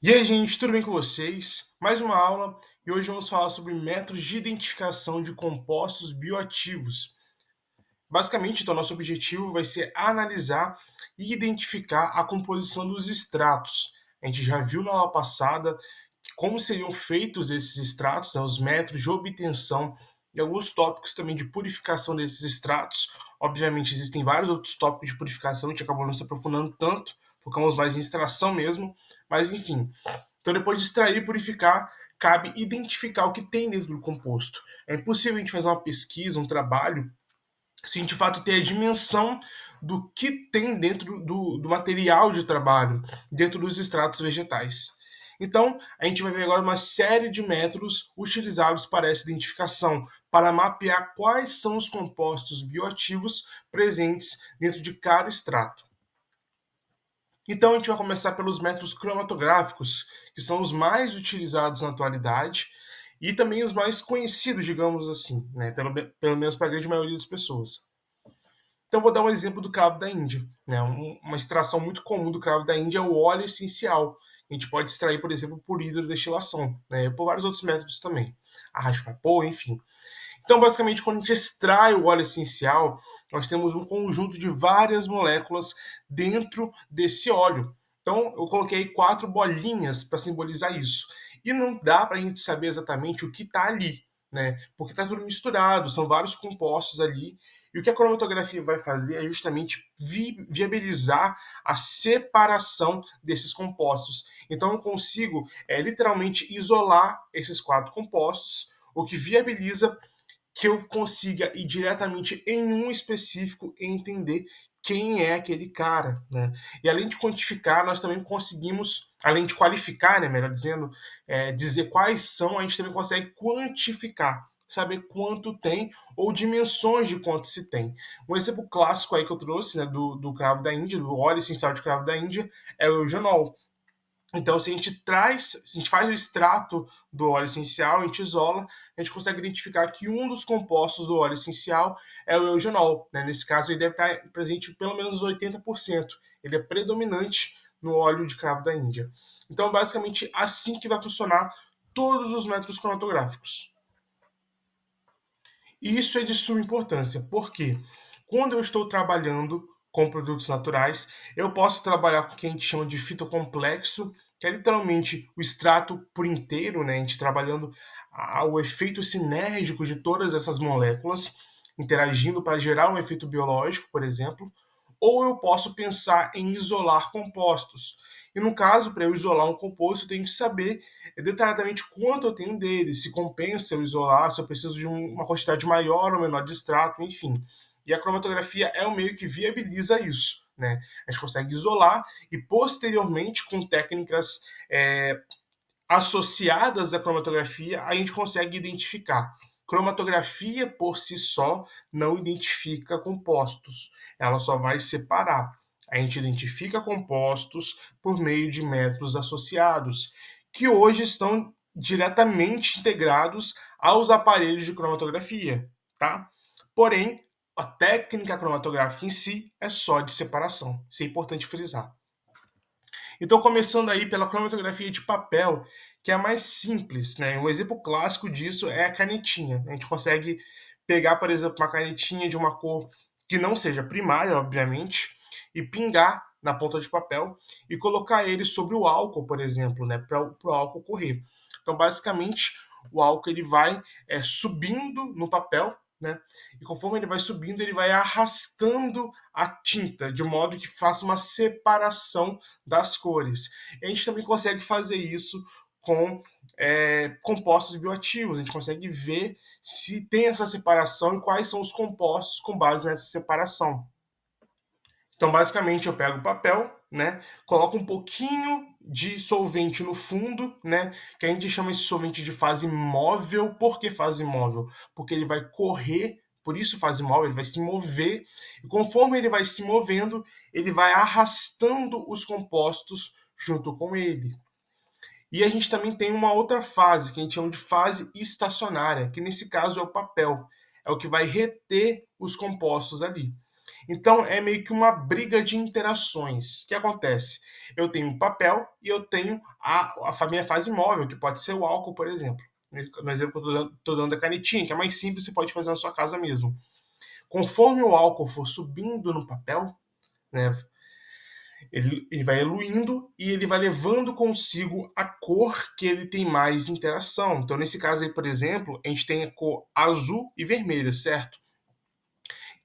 E aí, gente, tudo bem com vocês? Mais uma aula e hoje vamos falar sobre métodos de identificação de compostos bioativos. Basicamente, então, nosso objetivo vai ser analisar e identificar a composição dos extratos. A gente já viu na aula passada como seriam feitos esses extratos, né, os métodos de obtenção e alguns tópicos também de purificação desses extratos. Obviamente, existem vários outros tópicos de purificação, a gente acabou não se aprofundando tanto, focamos mais em extração mesmo, mas enfim. Então, depois de extrair e purificar, cabe identificar o que tem dentro do composto. É impossível a gente fazer uma pesquisa, um trabalho, se a gente de fato ter a dimensão do que tem dentro do material de trabalho, dentro dos extratos vegetais. Então, a gente vai ver agora uma série de métodos utilizados para essa identificação, para mapear quais são os compostos bioativos presentes dentro de cada extrato. Então, a gente vai começar pelos métodos cromatográficos, que são os mais utilizados na atualidade e também os mais conhecidos, digamos assim, né? Pelo menos para a grande maioria das pessoas. Então, vou dar um exemplo do cravo da Índia. Né? Uma extração muito comum do cravo da Índia é o óleo essencial. A gente pode extrair, por exemplo, por hidrodestilação, né? Por vários outros métodos também. Arrasto vapor, enfim. Então, basicamente, quando a gente extrai o óleo essencial, nós temos um conjunto de várias moléculas dentro desse óleo. Então, eu coloquei 4 bolinhas para simbolizar isso. E não dá para a gente saber exatamente o que está ali, né? Porque está tudo misturado, são vários compostos ali. E o que a cromatografia vai fazer é justamente viabilizar a separação desses compostos. Então, eu consigo literalmente isolar esses 4 compostos, o que viabiliza que eu consiga ir diretamente em um específico e entender quem é aquele cara, né? E além de quantificar, nós também conseguimos, além de qualificar, né, melhor dizendo, dizer quais são, a gente também consegue quantificar, saber quanto tem ou dimensões de quanto se tem. Um exemplo clássico aí que eu trouxe, né, do cravo da Índia, do óleo essencial de cravo da Índia, é o eugenol. Então, se a gente faz o extrato do óleo essencial, a gente isola, a gente consegue identificar que um dos compostos do óleo essencial é o eugenol. Né? Nesse caso, ele deve estar presente em pelo menos 80%. Ele é predominante no óleo de cravo da Índia. Então, basicamente, assim que vai funcionar todos os métodos cromatográficos. E isso é de suma importância, porque quando eu estou trabalhando com produtos naturais, eu posso trabalhar com o que a gente chama de fitocomplexo, que é literalmente o extrato por inteiro, né? A gente trabalhando o efeito sinérgico de todas essas moléculas interagindo para gerar um efeito biológico, por exemplo, ou eu posso pensar em isolar compostos. E no caso, para eu isolar um composto, eu tenho que saber detalhadamente quanto eu tenho dele, se compensa eu isolar, se eu preciso de uma quantidade maior ou menor de extrato, enfim. E a cromatografia é o meio que viabiliza isso. Né? A gente consegue isolar e, posteriormente, com técnicas associadas à cromatografia, a gente consegue identificar. Cromatografia por si só não identifica compostos, ela só vai separar. A gente identifica compostos por meio de métodos associados, que hoje estão diretamente integrados aos aparelhos de cromatografia, tá? Porém, a técnica cromatográfica em si é só de separação. Isso é importante frisar. Então, começando aí pela cromatografia de papel, que é a mais simples, né? Um exemplo clássico disso é a canetinha. A gente consegue pegar, por exemplo, uma canetinha de uma cor que não seja primária, obviamente, e pingar na ponta de papel e colocar ele sobre o álcool, por exemplo, né? Para o álcool correr. Então, basicamente, o álcool ele vai subindo no papel, né? E conforme ele vai subindo, ele vai arrastando a tinta, de modo que faça uma separação das cores. E a gente também consegue fazer isso com compostos bioativos. A gente consegue ver se tem essa separação e quais são os compostos com base nessa separação. Então, basicamente, eu pego o papel, né, coloco um pouquinho de solvente no fundo, né, que a gente chama esse solvente de fase móvel. Por que fase móvel? Porque ele vai correr, por isso fase móvel, ele vai se mover, e conforme ele vai se movendo, ele vai arrastando os compostos junto com ele. E a gente também tem uma outra fase, que a gente chama de fase estacionária, que nesse caso é o papel, é o que vai reter os compostos ali. Então é meio que uma briga de interações. O que acontece? Eu tenho um papel e eu tenho a minha fase móvel, que pode ser o álcool, por exemplo. No exemplo que eu estou dando da canetinha, que é mais simples, você pode fazer na sua casa mesmo. Conforme o álcool for subindo no papel, né, ele vai eluindo e ele vai levando consigo a cor que ele tem mais interação. Então, nesse caso aí, por exemplo, a gente tem a cor azul e vermelha, certo?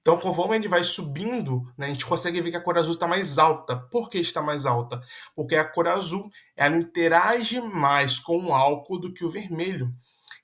Então, conforme ele vai subindo, né, a gente consegue ver que a cor azul está mais alta. Por que está mais alta? Porque a cor azul ela interage mais com o álcool do que o vermelho.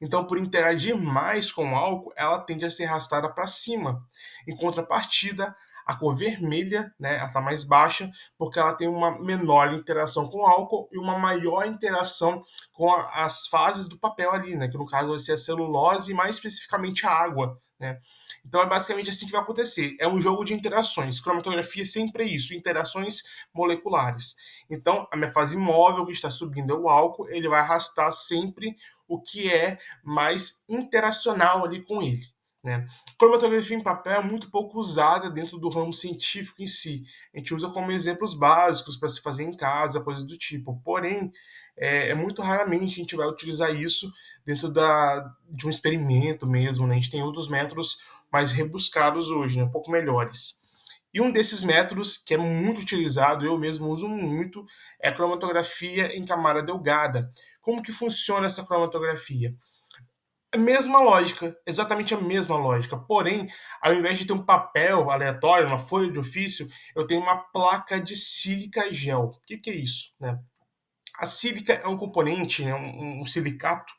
Então, por interagir mais com o álcool, ela tende a ser arrastada para cima. Em contrapartida, a cor vermelha, né, ela está mais baixa, porque ela tem uma menor interação com o álcool e uma maior interação com as fases do papel ali, né, que no caso vai ser a celulose e mais especificamente a água, né. Então é basicamente assim que vai acontecer. É um jogo de interações. Cromatografia sempre é isso, interações moleculares. Então, a minha fase móvel que está subindo é o álcool, ele vai arrastar sempre o que é mais interacional ali com ele. Né? Cromatografia em papel é muito pouco usada dentro do ramo científico em si. A gente usa como exemplos básicos para se fazer em casa, coisas do tipo. Porém, muito raramente a gente vai utilizar isso dentro de um experimento mesmo. Né? A gente tem outros métodos mais rebuscados hoje, né? Um pouco melhores. E um desses métodos que é muito utilizado, eu mesmo uso muito, é a cromatografia em camada delgada. Como que funciona essa cromatografia? A mesma lógica, exatamente a mesma lógica. Porém, ao invés de ter um papel aleatório, uma folha de ofício, eu tenho uma placa de sílica gel. O que é isso? Né? A sílica é um componente, né, um silicato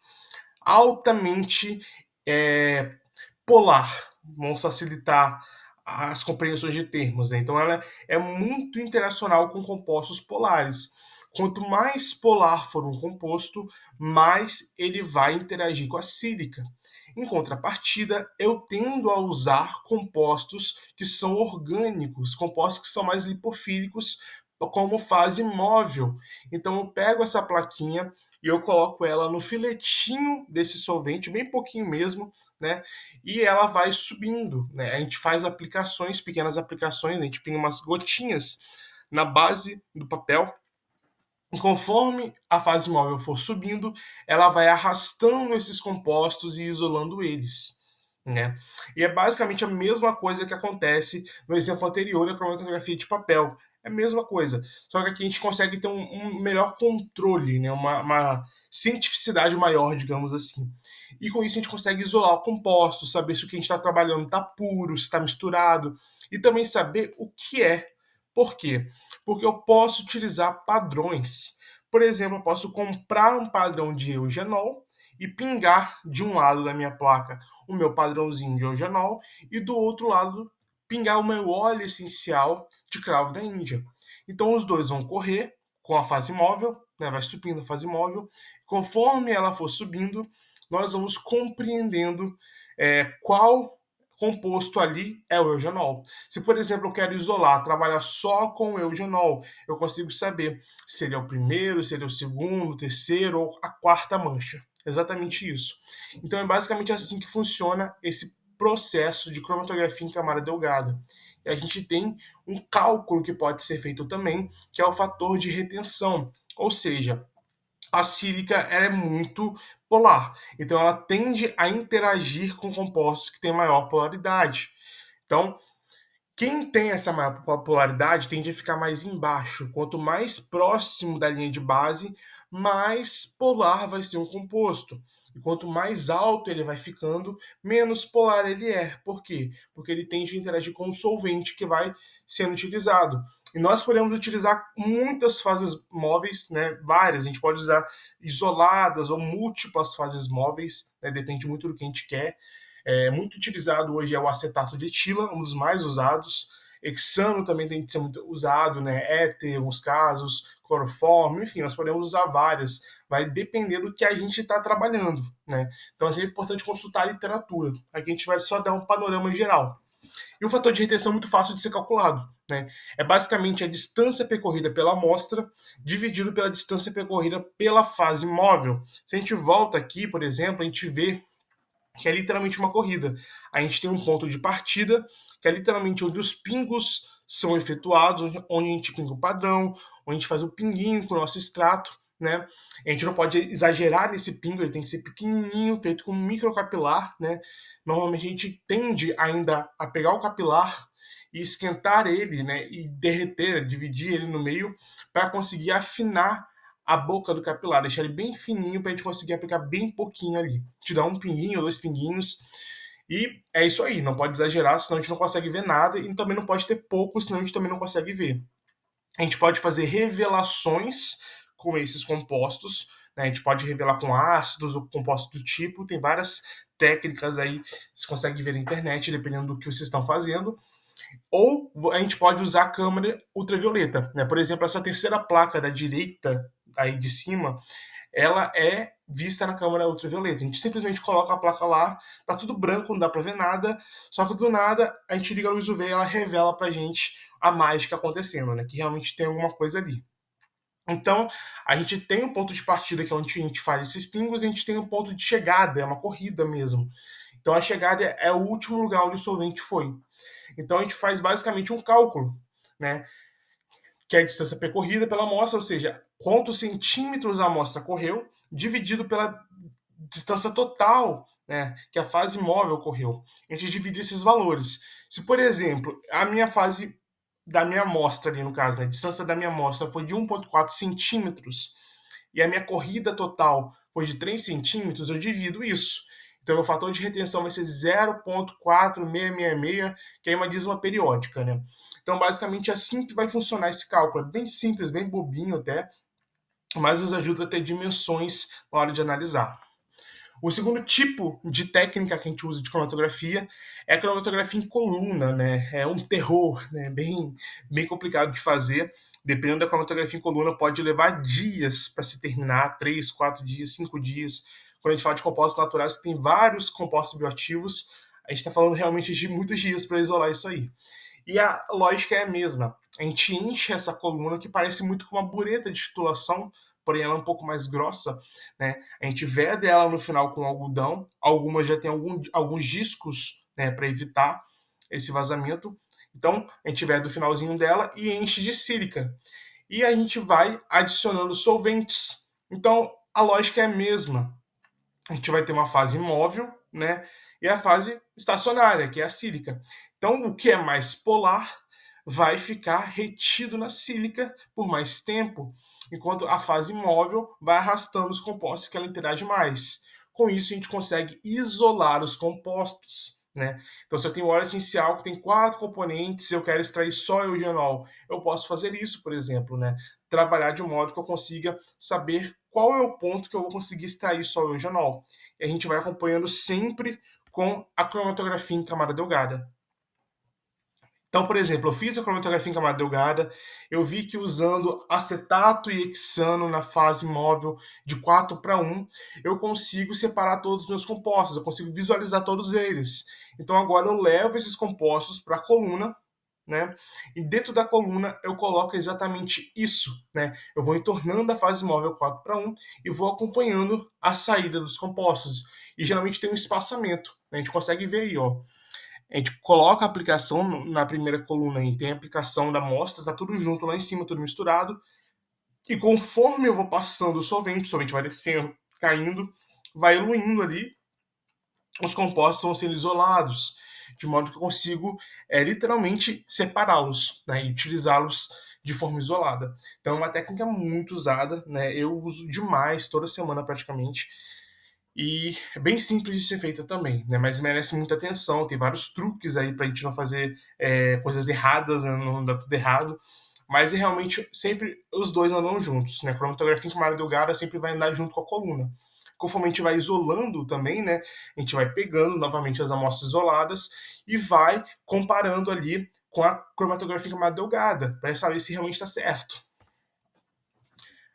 altamente é, polar. Vamos facilitar as compreensões de termos. Né? Então, ela é muito interacional com compostos polares. Quanto mais polar for um composto, mais ele vai interagir com a sílica. Em contrapartida, eu tendo a usar compostos que são orgânicos, compostos que são mais lipofílicos, como fase móvel. Então, eu pego essa plaquinha e eu coloco ela no filetinho desse solvente, bem pouquinho mesmo, né? E ela vai subindo, né? A gente faz aplicações, pequenas aplicações, a gente pinga umas gotinhas na base do papel. E conforme a fase móvel for subindo, ela vai arrastando esses compostos e isolando eles. Né? E é basicamente a mesma coisa que acontece no exemplo anterior da cromatografia de papel. É a mesma coisa, só que aqui a gente consegue ter um melhor controle, né? uma cientificidade maior, digamos assim. E com isso a gente consegue isolar o composto, saber se o que a gente está trabalhando está puro, se está misturado, e também saber o que é. Por quê? Porque eu posso utilizar padrões. Por exemplo, eu posso comprar um padrão de eugenol e pingar de um lado da minha placa o meu padrãozinho de eugenol e do outro lado pingar o meu óleo essencial de cravo da Índia. Então os dois vão correr com a fase móvel, né, vai subindo a fase móvel. Conforme ela for subindo, nós vamos compreendendo qual composto ali é o eugenol. Se, por exemplo, eu quero isolar, trabalhar só com o eugenol, eu consigo saber se ele é o primeiro, se ele é o segundo, o terceiro ou a quarta mancha. Exatamente isso. Então é basicamente assim que funciona esse processo de cromatografia em camada delgada. E a gente tem um cálculo que pode ser feito também, que é o fator de retenção. Ou seja, a sílica ela é muito polar, então ela tende a interagir com compostos que têm maior polaridade. Então, quem tem essa maior polaridade tende a ficar mais embaixo. Quanto mais próximo da linha de base, mais polar vai ser um composto. E quanto mais alto ele vai ficando, menos polar ele é. Por quê? Porque ele tende a interagir com o solvente que vai sendo utilizado. E nós podemos utilizar muitas fases móveis, né? Várias. A gente pode usar isoladas ou múltiplas fases móveis, né? Depende muito do que a gente quer. Muito utilizado hoje é o acetato de etila, um dos mais usados. Hexano também tem que ser muito usado, né? Éter, em alguns casos, cloroformo, enfim, nós podemos usar várias. Vai depender do que a gente está trabalhando, né? Então é sempre importante consultar a literatura. Aqui a gente vai só dar um panorama geral. E o fator de retenção é muito fácil de ser calculado, né? É basicamente a distância percorrida pela amostra dividido pela distância percorrida pela fase móvel. Se a gente volta aqui, por exemplo, a gente vê que é literalmente uma corrida. A gente tem um ponto de partida, que é literalmente onde os pingos são efetuados, onde a gente pinga o padrão, onde a gente faz o pinguinho com o nosso extrato, né? A gente não pode exagerar nesse pingo, ele tem que ser pequenininho, feito com microcapilar, né? Normalmente a gente tende ainda a pegar o capilar e esquentar ele, né? E derreter, dividir ele no meio, para conseguir afinar a boca do capilar, deixar ele bem fininho para a gente conseguir aplicar bem pouquinho ali. Te dá um pinguinho, dois pinguinhos. E é isso aí, não pode exagerar, senão a gente não consegue ver nada, e também não pode ter pouco, senão a gente também não consegue ver. A gente pode fazer revelações com esses compostos, né? A gente pode revelar com ácidos ou compostos do tipo, tem várias técnicas aí, você consegue ver na internet, dependendo do que vocês estão fazendo. Ou a gente pode usar a câmera ultravioleta, né? Por exemplo, essa terceira placa da direita aí de cima, ela é vista na câmera ultravioleta. A gente simplesmente coloca a placa lá, tá tudo branco, não dá para ver nada, só que do nada a gente liga a luz UV e ela revela pra gente a mágica acontecendo, né? Que realmente tem alguma coisa ali. Então, a gente tem um ponto de partida que é onde a gente faz esses pingos, e a gente tem um ponto de chegada, é uma corrida mesmo. Então, a chegada é o último lugar onde o solvente foi. Então, a gente faz basicamente um cálculo, né? Que é a distância percorrida pela amostra, ou seja, quantos centímetros a amostra correu, dividido pela distância total, né, que a fase móvel correu. A gente divide esses valores. Se, por exemplo, a minha fase da minha amostra ali, no caso, né, a distância da minha amostra foi de 1,4 centímetros e a minha corrida total foi de 3 centímetros, eu divido isso. Então, o fator de retenção vai ser 0,4666, que é uma dízima periódica, né? Então, basicamente, é assim que vai funcionar esse cálculo. É bem simples, bem bobinho até, mas nos ajuda a ter dimensões na hora de analisar. O segundo tipo de técnica que a gente usa de cromatografia é a cromatografia em coluna, né? É um terror, né? Bem complicado de fazer. Dependendo da cromatografia em coluna, pode levar dias para se terminar, 3, 4 dias, 5 dias. Quando a gente fala de compostos naturais, tem vários compostos bioativos, a gente está falando realmente de muitos dias para isolar isso aí. E a lógica é a mesma. A gente enche essa coluna que parece muito com uma bureta de titulação, porém ela é um pouco mais grossa, né? A gente veda ela no final com algodão, algumas já tem alguns discos, né, para evitar esse vazamento. Então a gente veda o finalzinho dela e enche de sílica. E a gente vai adicionando solventes. Então a lógica é a mesma. A gente vai ter uma fase móvel, né? E a fase estacionária, que é a sílica. Então, o que é mais polar vai ficar retido na sílica por mais tempo, enquanto a fase móvel vai arrastando os compostos que ela interage mais. Com isso, a gente consegue isolar os compostos, né? Então, se eu tenho óleo essencial que tem 4 componentes, eu quero extrair só eugenol, eu posso fazer isso, por exemplo, né? Trabalhar de um modo que eu consiga saber qual é o ponto que eu vou conseguir extrair só o eugenol. E a gente vai acompanhando sempre com a cromatografia em camada delgada. Então, por exemplo, eu fiz a cromatografia em camada delgada, eu vi que usando acetato e hexano na fase móvel de 4 para 1, eu consigo separar todos os meus compostos, eu consigo visualizar todos eles. Então agora eu levo esses compostos para a coluna, né? E dentro da coluna eu coloco exatamente isso, né? Eu vou entornando a fase móvel 4 para 1 e vou acompanhando a saída dos compostos. E geralmente tem um espaçamento, né? A gente consegue ver aí, ó. A gente coloca a aplicação na primeira coluna e tem a aplicação da amostra, tá tudo junto lá em cima, tudo misturado. E conforme eu vou passando o solvente vai descendo, caindo, vai eluindo ali, os compostos vão sendo isolados, de modo que eu consigo literalmente separá-los, né, e utilizá-los de forma isolada. Então é uma técnica muito usada, né, eu uso demais, toda semana praticamente, e é bem simples de ser feita também, né? Mas merece muita atenção. Tem vários truques aí pra gente não fazer coisas erradas, né? Não dar tudo errado. Mas é realmente sempre os dois andam juntos, né? A cromatografia em camada delgada sempre vai andar junto com a coluna. Conforme a gente vai isolando também, né? A gente vai pegando novamente as amostras isoladas e vai comparando ali com a cromatografia em camada delgada, para saber se realmente está certo.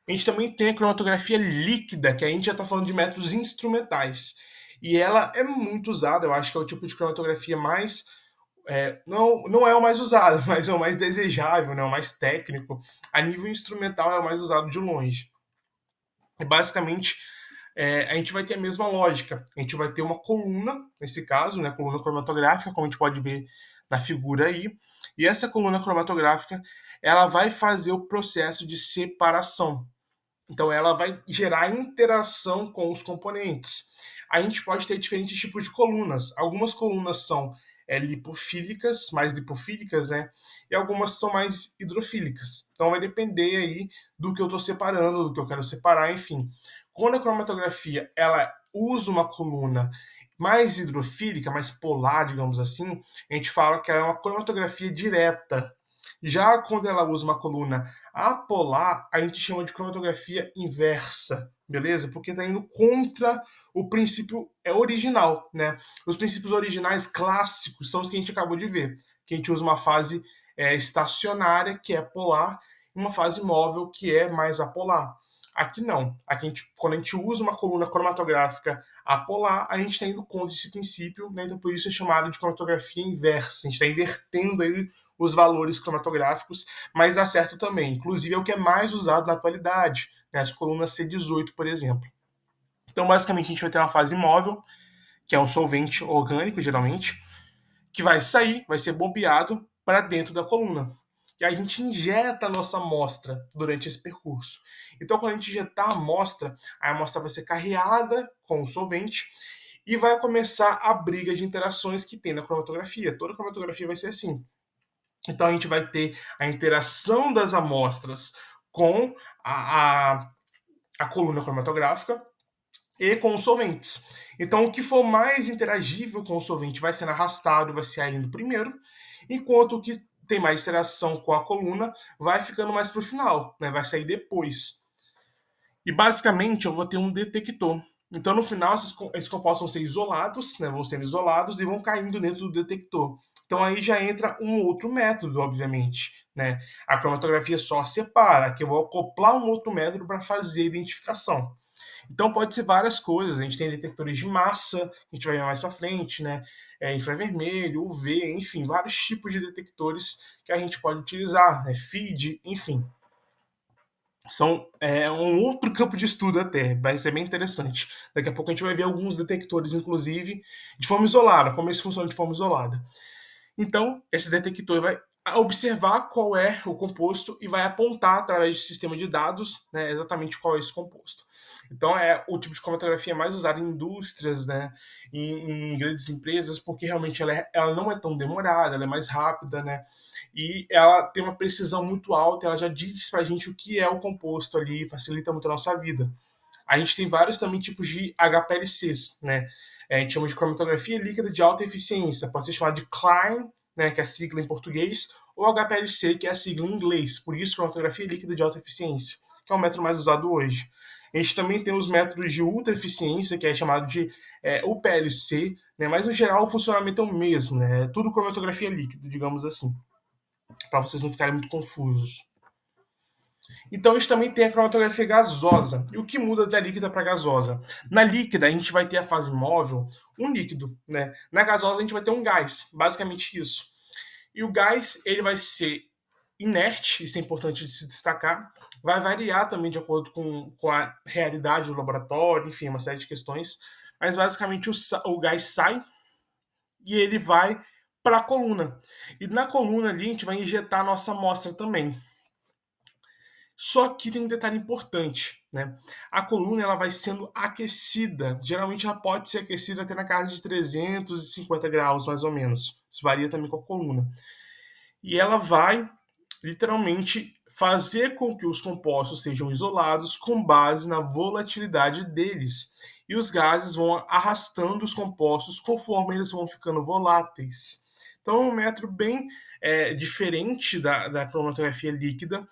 A gente também tem a cromatografia líquida, que a gente já está falando de métodos instrumentais. E ela é muito usada, eu acho que é o tipo de cromatografia mais. Não é o mais usado, mas é o mais desejável, né, o mais técnico. A nível instrumental é o mais usado de longe. E basicamente a gente vai ter a mesma lógica. A gente vai ter uma coluna, nesse caso, né, coluna cromatográfica, como a gente pode ver na figura aí, e essa coluna cromatográfica ela vai fazer o processo de separação. Então, ela vai gerar interação com os componentes. A gente pode ter diferentes tipos de colunas. Algumas colunas são lipofílicas, mais lipofílicas, né? E algumas são mais hidrofílicas. Então, vai depender aí do que eu estou separando, do que eu quero separar, enfim. Quando a cromatografia ela usa uma coluna mais hidrofílica, mais polar, digamos assim, a gente fala que ela é uma cromatografia direta. Já quando ela usa uma coluna apolar, a gente chama de cromatografia inversa, beleza? Porque está indo contra o princípio original, né? Os princípios originais clássicos são os que a gente acabou de ver, que a gente usa uma fase estacionária, que é polar, e uma fase móvel, que é mais apolar. Aqui não. Aqui quando a gente usa uma coluna cromatográfica apolar, a gente está indo contra esse princípio, né? Então por isso é chamado de cromatografia inversa. A gente está invertendo aí os valores cromatográficos, mas dá certo também. Inclusive é o que é mais usado na atualidade, né? As colunas C18, por exemplo. Então, basicamente, a gente vai ter uma fase móvel, que é um solvente orgânico, geralmente, que vai sair, vai ser bombeado para dentro da coluna. E a gente injeta a nossa amostra durante esse percurso. Então, quando a gente injetar a amostra vai ser carreada com o solvente e vai começar a briga de interações que tem na cromatografia. Toda cromatografia vai ser assim. Então, a gente vai ter a interação das amostras com a coluna cromatográfica e com os solventes. Então, o que for mais interagível com o solvente vai sendo arrastado, vai saindo primeiro, enquanto o que tem mais interação com a coluna vai ficando mais para o final, né? Vai sair depois. E basicamente eu vou ter um detector. Então, no final, esses compostos vão ser isolados, né? Vão sendo isolados e vão caindo dentro do detector. Então aí já entra um outro método, obviamente, né? A cromatografia só separa, que eu vou acoplar um outro método para fazer a identificação. Então pode ser várias coisas. A gente tem detectores de massa, a gente vai ver mais para frente, né? Infravermelho, UV, enfim, vários tipos de detectores que a gente pode utilizar, né? FID, enfim. São um outro campo de estudo até, vai ser bem interessante. Daqui a pouco a gente vai ver alguns detectores, inclusive, de forma isolada, como eles funcionam de forma isolada. Então, esse detector vai observar qual é o composto e vai apontar através do sistema de dados, né, exatamente qual é esse composto. Então, é o tipo de cromatografia mais usado em indústrias, né, em grandes empresas, porque realmente ela não é tão demorada, ela é mais rápida, né, e ela tem uma precisão muito alta, ela já diz para a gente o que é o composto ali, facilita muito a nossa vida. A gente tem vários também tipos de HPLCs, né? A gente chama de cromatografia líquida de alta eficiência, pode ser chamado de Klein, né, que é a sigla em português, ou HPLC, que é a sigla em inglês, por isso cromatografia líquida de alta eficiência, que é o método mais usado hoje. A gente também tem os métodos de ultra eficiência, que é chamado de UPLC, né, mas no geral o funcionamento é o mesmo, né, é tudo cromatografia líquida, digamos assim, para vocês não ficarem muito confusos. Então a gente também tem a cromatografia gasosa. E o que muda da líquida para gasosa? Na líquida a gente vai ter a fase móvel, um líquido, né? Na gasosa a gente vai ter um gás, basicamente isso. E o gás ele vai ser inerte, isso é importante de se destacar, vai variar também de acordo com a realidade do laboratório, enfim, uma série de questões, mas basicamente o gás sai e ele vai para a coluna. E na coluna ali a gente vai injetar a nossa amostra também. Só que tem um detalhe importante, né? A coluna ela vai sendo aquecida. Geralmente ela pode ser aquecida até na casa de 350 graus, mais ou menos. Isso varia também com a coluna. E ela vai, literalmente, fazer com que os compostos sejam isolados com base na volatilidade deles. E os gases vão arrastando os compostos conforme eles vão ficando voláteis. Então é um método bem diferente da cromatografia líquida,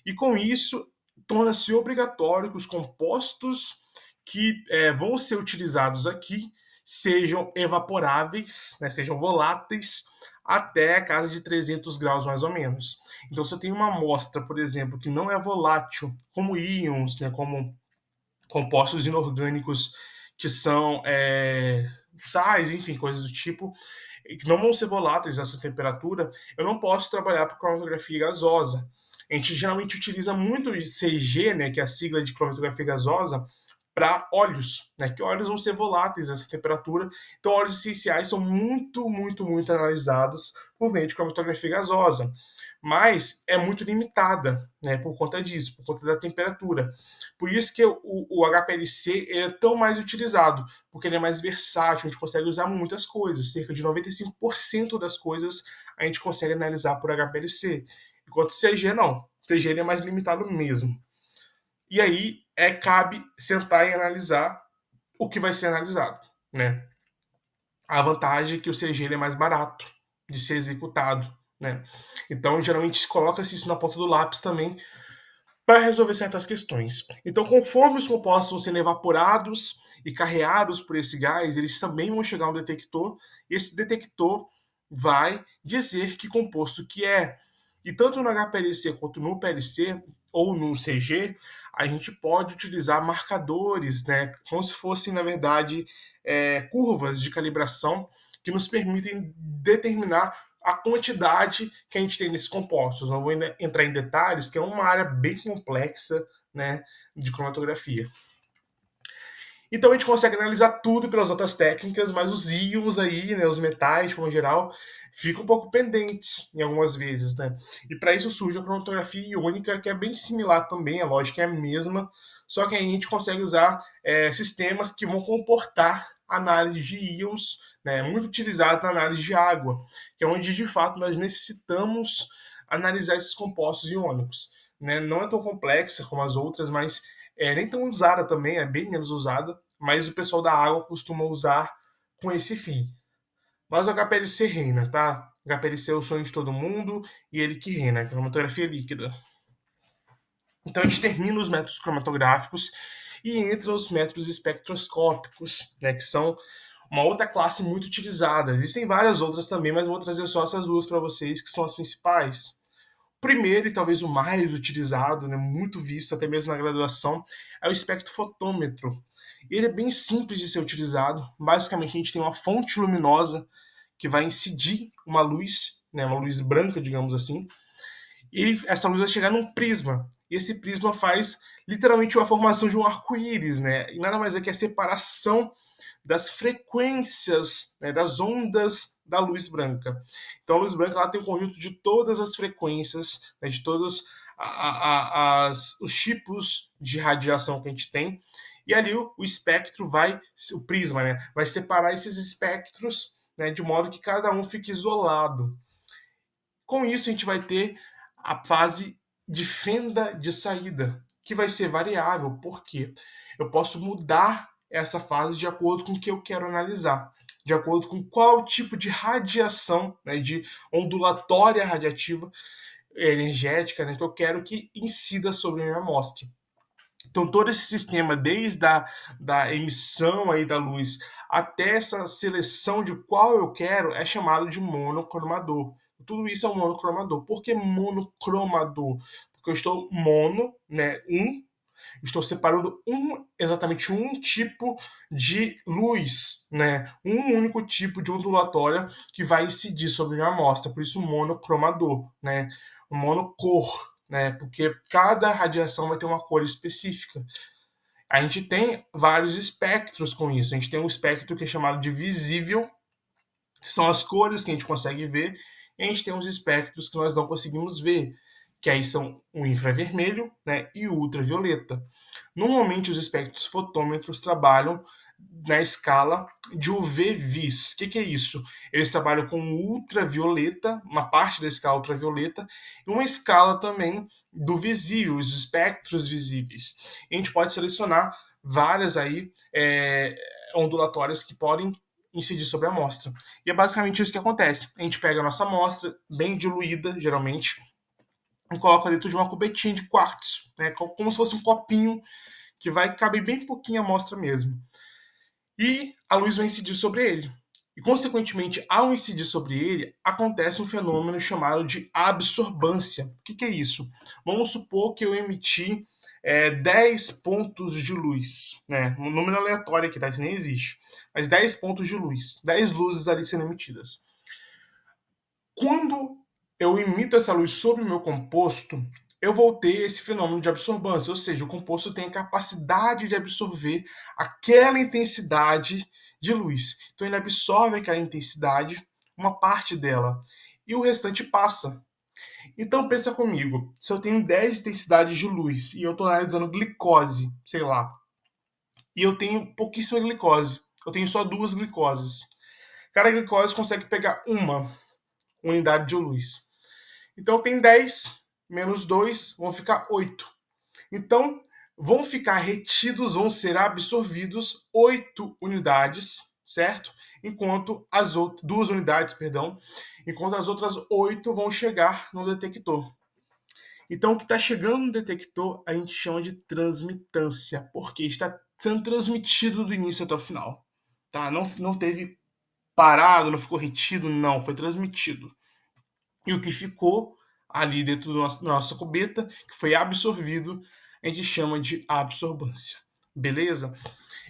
e com isso torna-se obrigatório que os compostos que vão ser utilizados aqui sejam evaporáveis, né, sejam voláteis até a casa de 300 graus mais ou menos. Então, se eu tenho uma amostra, por exemplo, que não é volátil, como íons, né, como compostos inorgânicos que são sais, enfim, coisas do tipo, que não vão ser voláteis a essa temperatura, eu não posso trabalhar por cromatografia gasosa. A gente geralmente utiliza muito o CG, né, que é a sigla de cromatografia gasosa, para óleos, né? Que óleos vão ser voláteis nessa temperatura. Então, óleos essenciais são muito, muito, muito analisados por meio de cromatografia gasosa, mas é muito limitada, né? Por conta disso, por conta da temperatura. Por isso que o HPLC é tão mais utilizado, porque ele é mais versátil, a gente consegue usar muitas coisas. Cerca de 95% das coisas a gente consegue analisar por HPLC. Enquanto CG não. CG ele é mais limitado mesmo. E aí cabe sentar e analisar o que vai ser analisado, né? A vantagem é que o CG ele é mais barato de ser executado, né? Então, geralmente, coloca-se isso na ponta do lápis também para resolver certas questões. Então, conforme os compostos vão sendo evaporados e carreados por esse gás, eles também vão chegar a um detector, e esse detector vai dizer que composto que é. E tanto no HPLC quanto no PLC ou no CG, a gente pode utilizar marcadores, né, como se fossem, na verdade, curvas de calibração que nos permitem determinar a quantidade que a gente tem nesses compostos. Não vou entrar em detalhes, que é uma área bem complexa, né, de cromatografia. Então a gente consegue analisar tudo pelas outras técnicas, mas os íons aí, né, os metais, de forma geral, ficam um pouco pendentes em algumas vezes, né? E para isso surge a cromatografia iônica, que é bem similar também, a lógica é a mesma, só que aí a gente consegue usar sistemas que vão comportar análise de íons, né, muito utilizado na análise de água, que é onde de fato nós necessitamos analisar esses compostos iônicos. Né? Não é tão complexa como as outras, mas nem tão usada também, é bem menos usada, mas o pessoal da água costuma usar com esse fim. Mas o HPLC reina, tá? O HPLC é o sonho de todo mundo e ele que reina, a cromatografia líquida. Então a gente termina os métodos cromatográficos e entra os métodos espectroscópicos, né, que são uma outra classe muito utilizada. Existem várias outras também, mas vou trazer só essas duas para vocês, que são as principais. O primeiro e talvez o mais utilizado, né, muito visto até mesmo na graduação, é o espectrofotômetro. Ele é bem simples de ser utilizado. Basicamente, a gente tem uma fonte luminosa que vai incidir uma luz, né, uma luz branca, digamos assim, e essa luz vai chegar num prisma. E esse prisma faz literalmente a formação de um arco-íris, né? E nada mais é que a separação das frequências, né, das ondas da luz branca. Então, a luz branca ela tem um conjunto de todas as frequências, né, de todos os tipos de radiação que a gente tem. E ali o espectro vai, o prisma, né, vai separar esses espectros, né, de modo que cada um fique isolado. Com isso, a gente vai ter a fase de fenda de saída, que vai ser variável, porque eu posso mudar essa fase de acordo com o que eu quero analisar, de acordo com qual tipo de radiação, né, de ondulatória radiativa energética, né, que eu quero que incida sobre a minha amostra. Então, todo esse sistema, desde da emissão aí da luz até essa seleção de qual eu quero, é chamado de monocromador. Tudo isso é um monocromador. Por que monocromador? Porque eu estou mono, né, estou separando exatamente um tipo de luz, né, um único tipo de ondulatória que vai incidir sobre a amostra, por isso monocromador, né, monocor, né, porque cada radiação vai ter uma cor específica. A gente tem vários espectros com isso. A gente tem um espectro que é chamado de visível, que são as cores que a gente consegue ver, e a gente tem uns espectros que nós não conseguimos ver, que aí são o infravermelho, né, e o ultravioleta. Normalmente os espectros fotômetros trabalham na escala de UV-Vis. O que é isso? Eles trabalham com ultravioleta, uma parte da escala ultravioleta, e uma escala também do visível, os espectros visíveis. E a gente pode selecionar várias aí ondulatórias que podem incidir sobre a amostra. E é basicamente isso que acontece. A gente pega a nossa amostra, bem diluída, geralmente, e coloca dentro de uma cubetinha de quartzo, né? Como se fosse um copinho que vai caber bem pouquinho a amostra mesmo. E a luz vai incidir sobre ele. E, consequentemente, ao incidir sobre ele, acontece um fenômeno chamado de absorbância. O que é isso? Vamos supor que eu emiti 10 pontos de luz, né? Um número aleatório aqui, tá? Isso nem existe. Mas 10 pontos de luz, 10 luzes ali sendo emitidas. Quando eu emito essa luz sobre o meu composto, eu vou ter esse fenômeno de absorbância, ou seja, o composto tem a capacidade de absorver aquela intensidade de luz. Então ele absorve aquela intensidade, uma parte dela, e o restante passa. Então pensa comigo, se eu tenho 10 intensidades de luz e eu estou analisando glicose, sei lá, e eu tenho pouquíssima glicose, eu tenho só duas glicoses. Cada glicose consegue pegar uma unidade de luz. Então tem 10 menos 2 vão ficar 8. Então vão ficar retidos, vão ser absorvidos 8 unidades, certo? Enquanto as outras 2 unidades, perdão, enquanto as outras 8 vão chegar no detector. Então, o que está chegando no detector a gente chama de transmitância, porque está sendo transmitido do início até o final. Tá? Não teve parado, não ficou retido, não, foi transmitido. E o que ficou ali dentro da nossa cubeta, que foi absorvido, a gente chama de absorbância. Beleza?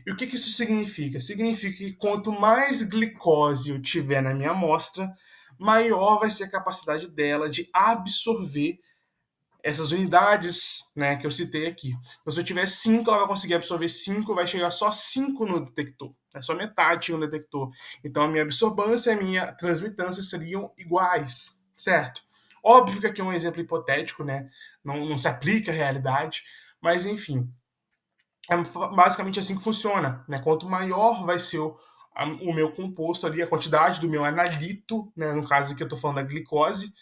E o que isso significa? Significa que quanto mais glicose eu tiver na minha amostra, maior vai ser a capacidade dela de absorver essas unidades, né, que eu citei aqui. Então, se eu tiver 5, ela vai conseguir absorver 5, vai chegar só 5 no detector. É só metade no detector. Então, a minha absorbância e a minha transmitância seriam iguais, certo? Óbvio que aqui é um exemplo hipotético, né? Não se aplica à realidade, mas enfim, é basicamente assim que funciona, né? Quanto maior vai ser o meu composto ali, a quantidade do meu analito, né? No caso aqui eu estou falando da glicose,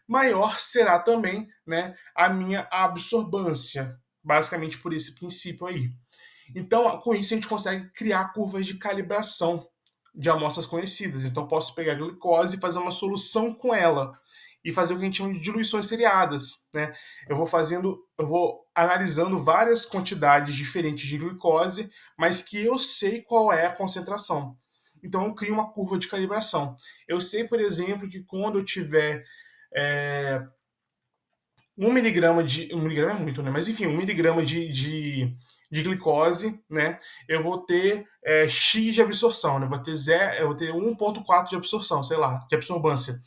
maior será também, né, a minha absorbância, basicamente por esse princípio aí. Então, com isso a gente consegue criar curvas de calibração de amostras conhecidas. Então, posso pegar a glicose e fazer uma solução com ela e fazer o que a gente chama de diluições seriadas, né? Eu vou analisando várias quantidades diferentes de glicose, mas que eu sei qual é a concentração. Então, eu crio uma curva de calibração. Eu sei, por exemplo, que quando eu tiver é, 1 miligrama de. 1 miligrama é muito, né? Mas enfim, 1 miligrama de glicose, né? Eu vou ter X de absorção, né? Eu vou ter 1,4 de absorção, sei lá, de absorbância.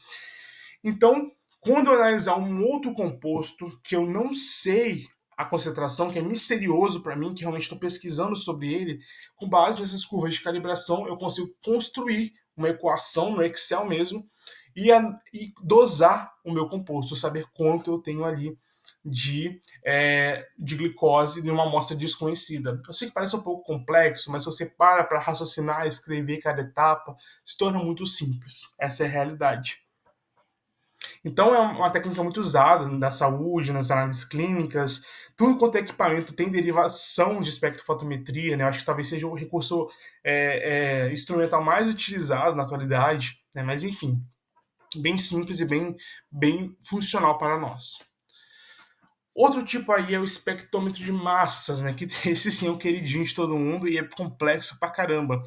Então, quando eu analisar um outro composto que eu não sei a concentração, que é misterioso para mim, que realmente estou pesquisando sobre ele, com base nessas curvas de calibração, eu consigo construir uma equação no Excel mesmo e dosar o meu composto, saber quanto eu tenho ali de glicose de uma amostra desconhecida. Eu sei que parece um pouco complexo, mas se você para raciocinar, escrever cada etapa, se torna muito simples. Essa é a realidade. Então é uma técnica muito usada na saúde, nas análises clínicas, tudo quanto é equipamento tem derivação de espectrofotometria, né? Eu acho que talvez seja o recurso instrumental mais utilizado na atualidade, né? Mas enfim, bem simples e bem funcional para nós. Outro tipo aí é o espectrômetro de massas, né? Que esse sim é o queridinho de todo mundo e é complexo pra caramba.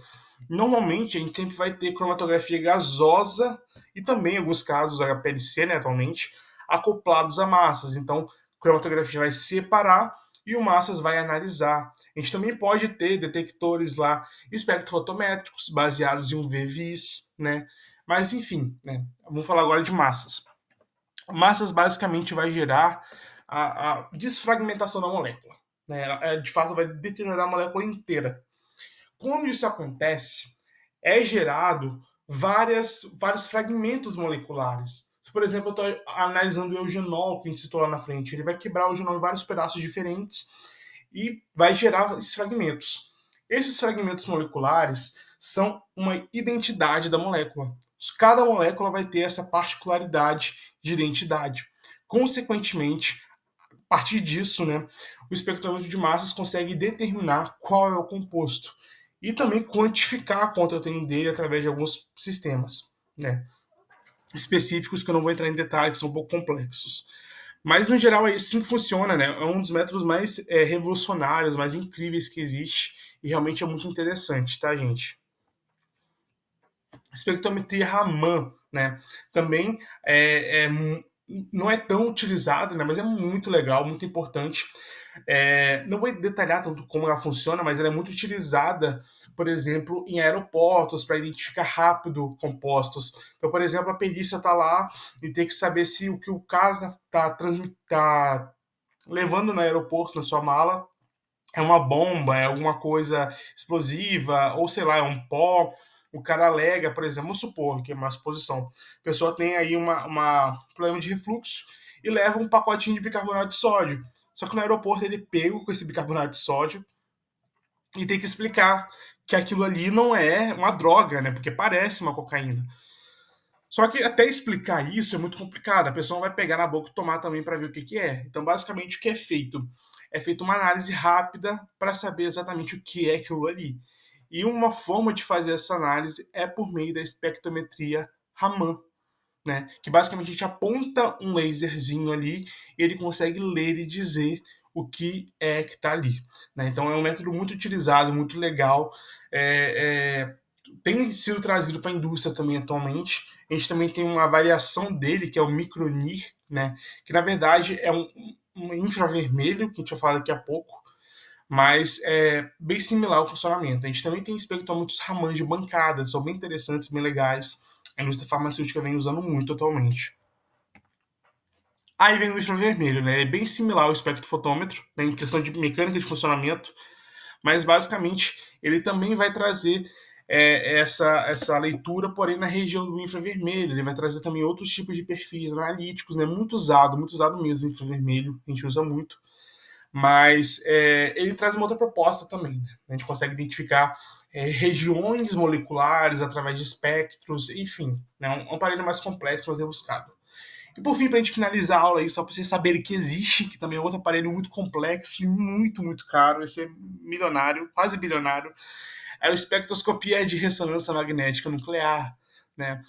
Normalmente a gente sempre vai ter cromatografia gasosa e também, em alguns casos, HPLC, né, atualmente, acoplados a massas. Então, a cromatografia vai separar e o massas vai analisar. A gente também pode ter detectores lá espectrofotométricos baseados em um VVIS, né? Mas enfim, né? Vamos falar agora de massas. Massas basicamente vai gerar a desfragmentação da molécula. Né? Ela, de fato, vai deteriorar a molécula inteira. Quando isso acontece, é gerado vários fragmentos moleculares. Se, por exemplo, eu estou analisando o eugenol, que a gente citou lá na frente, ele vai quebrar o eugenol em vários pedaços diferentes e vai gerar esses fragmentos. Esses fragmentos moleculares são uma identidade da molécula. Cada molécula vai ter essa particularidade de identidade. Consequentemente, a partir disso, né, o espectrômetro de massas consegue determinar qual é o composto e também quantificar quanto eu tenho dele através de alguns sistemas, né, específicos que eu não vou entrar em detalhes, que são um pouco complexos. Mas no geral é assim que funciona, né? É um dos métodos mais revolucionários, mais incríveis que existe e realmente é muito interessante, tá, gente? Espectrometria Raman, né? Também não é tão utilizada, né? Mas é muito legal, muito importante. Não vou detalhar tanto como ela funciona, mas ela é muito utilizada, por exemplo, em aeroportos para identificar rápido compostos. Então, por exemplo, a perícia está lá e tem que saber se o que o cara tá levando no aeroporto na sua mala é uma bomba, é alguma coisa explosiva, ou sei lá, é um pó. O cara alega, por exemplo, vamos supor que é uma suposição, a pessoa tem aí problema de refluxo e leva um pacotinho de bicarbonato de sódio. Só que no aeroporto ele é pego com esse bicarbonato de sódio e tem que explicar que aquilo ali não é uma droga, né? Porque parece uma cocaína. Só que até explicar isso é muito complicado. A pessoa vai pegar na boca e tomar também para ver o que, que é. Então, basicamente, o que é feito? É feita uma análise rápida para saber exatamente o que é aquilo ali. E uma forma de fazer essa análise é por meio da espectrometria Raman, né? Que basicamente a gente aponta um laserzinho ali e ele consegue ler e dizer o que é que está ali, né? Então é um método muito utilizado, muito legal. Tem sido trazido para a indústria também atualmente. A gente também tem uma variação dele, que é o Micronir, né? Que na verdade é um infravermelho, que a gente vai falar daqui a pouco, mas é bem similar ao funcionamento. A gente também tem espectrômetros Raman de bancada, são bem interessantes, bem legais. A indústria farmacêutica vem usando muito atualmente. Aí vem o infravermelho, né? É bem similar ao espectrofotômetro, né, em questão de mecânica de funcionamento, mas basicamente ele também vai trazer essa leitura, porém na região do infravermelho. Ele vai trazer também outros tipos de perfis analíticos, né? Muito usado mesmo o infravermelho, a gente usa muito. Mas ele traz uma outra proposta também. Né? A gente consegue identificar regiões moleculares através de espectros, enfim, né? Um aparelho mais complexo, mais rebuscado. E por fim, para a gente finalizar a aula aí, só para vocês saberem que existe, que também é outro aparelho muito complexo e muito, muito caro, esse é milionário, quase bilionário, é a espectroscopia de ressonância magnética nuclear, né?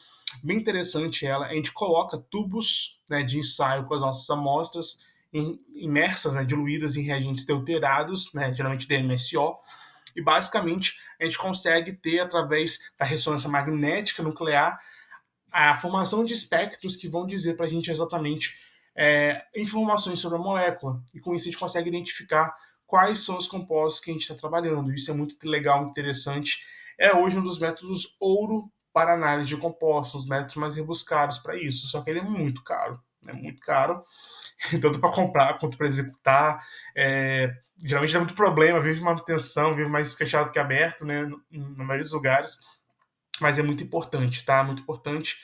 Bem interessante ela. A gente coloca tubos, né, de ensaio com as nossas amostras imersas, né, diluídas em reagentes deuterados, né, geralmente DMSO, e basicamente a gente consegue ter, através da ressonância magnética nuclear, a formação de espectros que vão dizer para a gente exatamente informações sobre a molécula. E com isso a gente consegue identificar quais são os compostos que a gente está trabalhando. Isso é muito legal, muito interessante. É hoje um dos métodos ouro para análise de compostos, os métodos mais rebuscados para isso. Só que ele é muito caro. É muito caro, tanto para comprar quanto para executar. Geralmente dá muito problema, vive manutenção, vive mais fechado que aberto, né, na maioria dos lugares. Mas é muito importante, tá? Muito importante.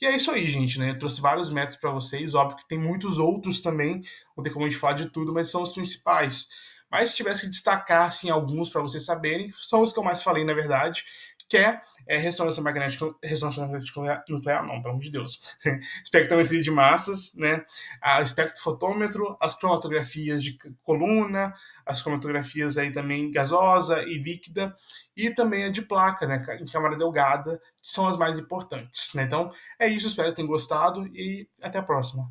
E é isso aí, gente, né? Eu trouxe vários métodos para vocês. Óbvio que tem muitos outros também, não tem como a gente falar de tudo, mas são os principais. Mas se tivesse que destacar assim, alguns para vocês saberem, são os que eu mais falei, na verdade, que ressonância magnética nuclear, não, pelo amor de Deus. Espectrometria de massas, né? O espectrofotômetro, as cromatografias de coluna, as cromatografias aí também gasosa e líquida, e também a de placa, né, em camada delgada, que são as mais importantes. Né? Então, é isso, espero que tenham gostado e até a próxima.